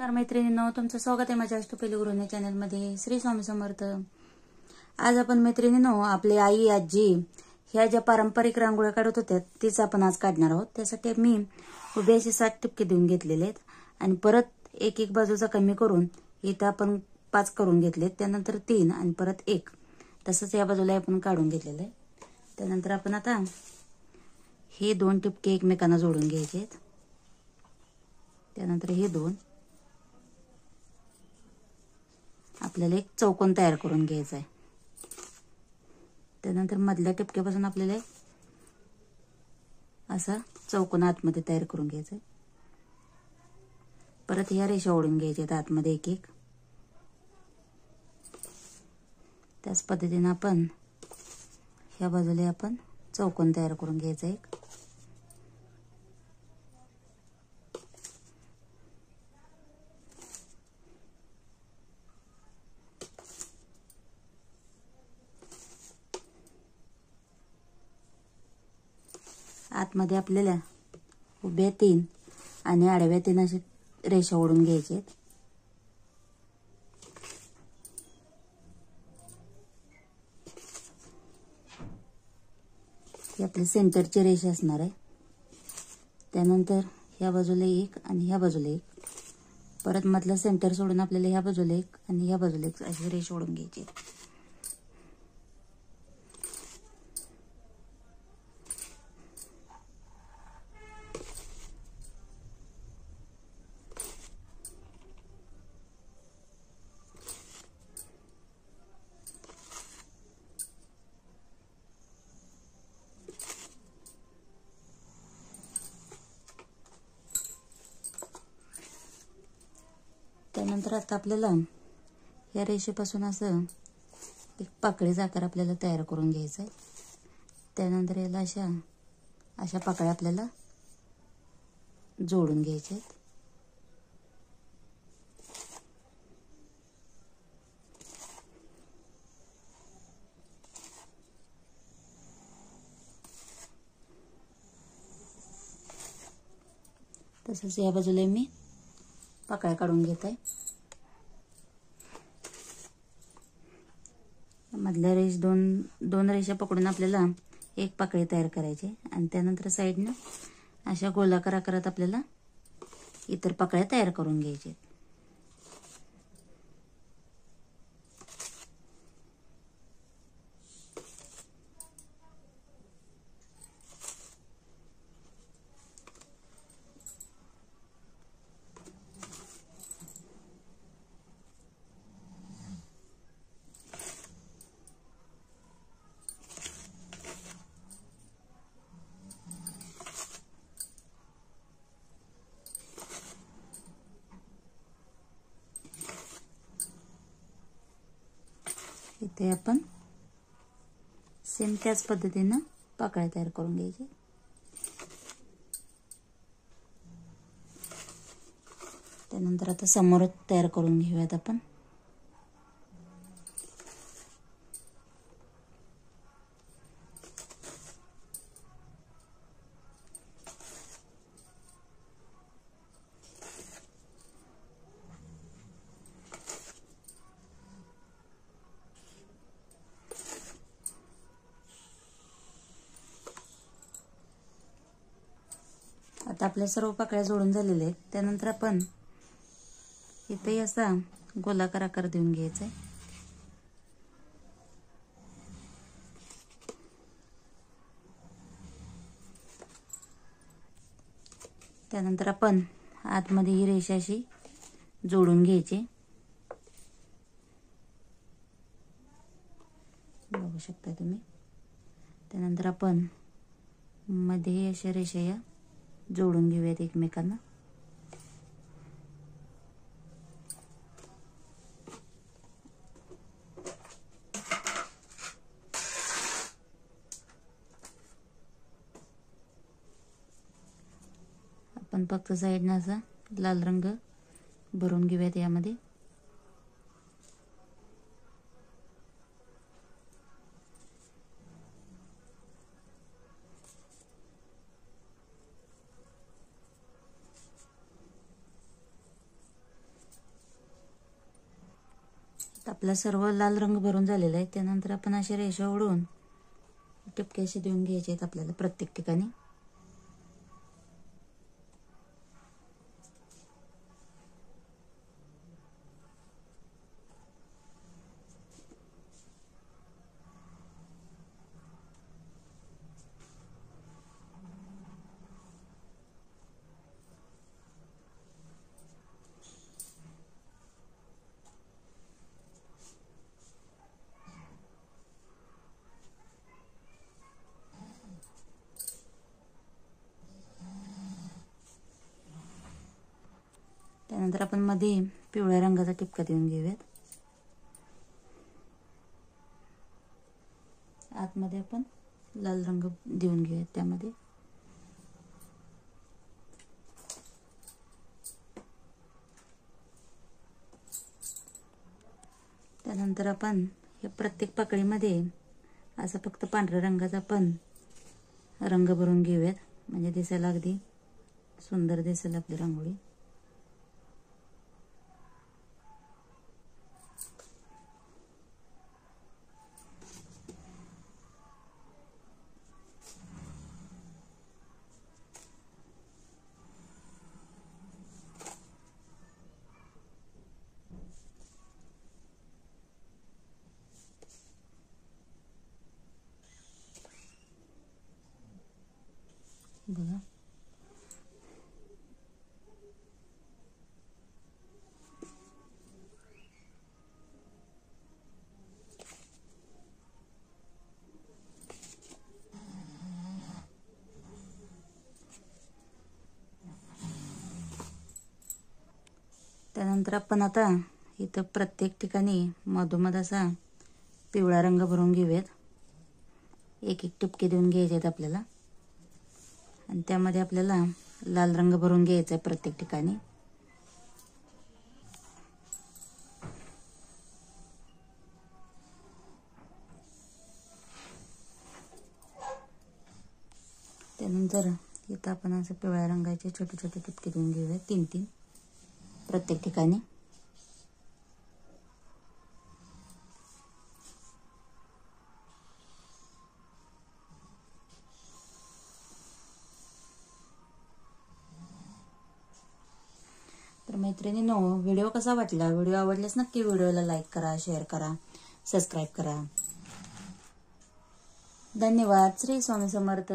नमस्कार मैत्रिणींनो, तुमचं स्वागत आहे माझ्या अष्टपैलू गृहिणी चॅनलमध्ये. श्री स्वामी समर्थ. आज आपण मैत्रिणींनो आपली आई आजी ह्या ज्या पारंपरिक रांगोळ्या काढत होत्या तीच आपण आज काढणार आहोत. त्यासाठी मी उभे असे 7 ठिपके देऊन घेतलेले आहेत आणि परत एक एक बाजूचा कमी करून इथं आपण 5 करून घेतलेत. त्यानंतर 3 आणि परत 1 तसंच या बाजूला आपण काढून घेतलेलं आहे. त्यानंतर आपण आता हे 2 ठिपके एकमेकांना जोडून घ्यायचे आहेत. त्यानंतर हे 2 आपल्याला एक चौकोन तयार करून घ्यायचा आहे. त्यानंतर मधल्या टिपक्यापासून आपल्याला असा चौकोन आतमध्ये तयार करून घ्यायचा आहे. परत ह्या रेषा ओढून घ्यायच्यात आतमध्ये एक एक. त्याच पद्धतीने आपण ह्या बाजूला आपण चौकोन तयार करून घ्यायचा एक. आतमध्ये आपल्याला उभ्या 3 आणि आडव्या 3 अशी रेषा ओढून घ्यायचे आहेत. ही आपली सेंटरची रेषा असणार आहे. त्यानंतर ह्या बाजूला 1 आणि ह्या बाजूला 1. परत मधला सेंटर सोडून आपल्याला ह्या बाजूला 1 आणि ह्या बाजूला 1 अशी रेषा ओढून घ्यायची आहे. त्यानंतर आता आपल्याला या रेषेपासून असं एक पाकळीचा आकार आपल्याला तयार करून घ्यायचा आहे. त्यानंतर याला अशा पाकळ्या आपल्याला जोडून घ्यायच्या आहेत. तसंच या बाजूला मी पाकळ्या काढून घेत आहे. मधल्या रेष दोन रेषा पकडून आपल्याला एक पाकळी तयार करायची आणि त्यानंतर साईडनं अशा गोलाकार आकारात आपल्याला इतर पाकळ्या तयार करून घ्यायच्या. इथे आपण सेम त्याच पद्धतीने पाकळ्या तयार करून घ्यायचे. त्यानंतर आता समोर तयार करून घेऊयात आपण. आता आपल्या सर्व पाकळ्या जोडून झालेल्या आहेत. त्यानंतर आपण इथे असा गोलाकार आकार देऊन घ्यायचा आहे. त्यानंतर आपण आतमध्ये ही रेषा अशी जोडून घ्यायची. बघू शकता तुम्ही. त्यानंतर आपण मध्ये अशा रेषा या जोडून घेऊयात एकमेकांना. आपण फक्त साईडनं असा लाल रंग भरून घेऊयात यामध्ये. आपला सर्व लाल रंग भरून झालेला आहे। त्यानंतर आपण अशी रेषा ओढून टिपके असे देऊन घ्यायचे आहेत आपल्याला प्रत्येक ठिकाणी। त्यानंतर आपण मध्ये पिवळ्या रंगाचा टिपका देऊन घेऊयात। आतमध्ये आपण लाल रंग देऊन घेऊयात त्यामध्ये। त्यानंतर आपण या प्रत्येक पाकळीमध्ये असा फक्त पांढऱ्या रंगाचा पण रंग भरून घेऊयात, म्हणजे दिसायला अगदी सुंदर दिसेल आपली रांगोळी। बघा त्यानंतर आपण आता इथं प्रत्येक ठिकाणी मधोमध असा पिवळा रंग भरून घेऊयात। एक एक टिपके देऊन घ्यायचे आहेत आपल्याला आणि त्यामध्ये आपल्याला लाल रंग भरून घ्यायचा आहे प्रत्येक ठिकाणी। त्यानंतर इथं आपण असं पिवळ्या रंगाचे छोटे छोटे टिपके देऊन घेऊया, 3-3 प्रत्येक ठिकाणी। तर मैत्रिणींनो, व्हिडिओ कसा वाटला? व्हिडिओ आवडल्यास नक्की व्हिडिओला लाईक करा, शेअर करा, सबस्क्राईब करा। धन्यवाद। श्री स्वामी समर्थ।